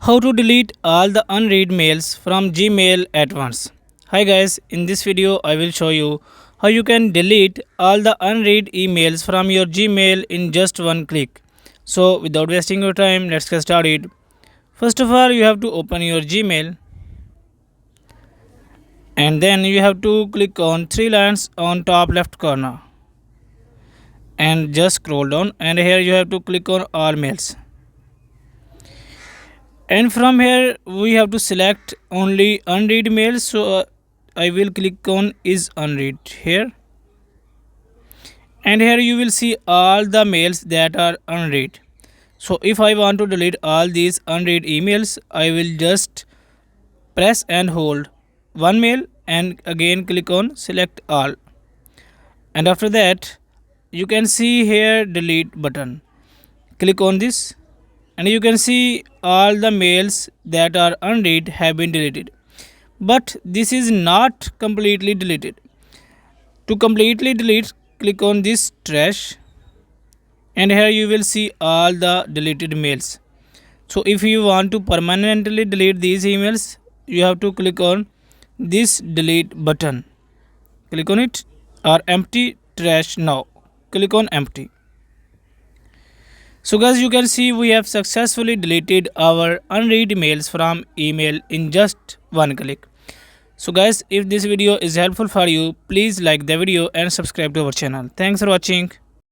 How to delete all the unread mails from Gmail at once. Hi guys, in this video I will show you how you can delete all the unread emails from your Gmail in just one click. So without wasting your time, let's get started. First of all, you have to open your Gmail and then you have to click on three lines on top left corner and just scroll down, and here you have to click on all mails. And from here we have to select only unread mails, so I will click on is unread here, and here you will see all the mails that are unread. So if I want to delete all these unread emails, I will just press and hold one mail and again click on select all, and after that you can see here delete button. Click on this and you can see all the mails that are unread have been deleted. But this is not completely deleted. To completely delete, click on this trash and here you will see all the deleted mails. So if you want to permanently delete these emails, you have to click on this delete button. Click on it, or empty trash now. Click on empty. So guys, you can see we have successfully deleted our unread mails from email in just one click. So guys, if this video is helpful for you, please like the video and subscribe to our channel. Thanks for watching.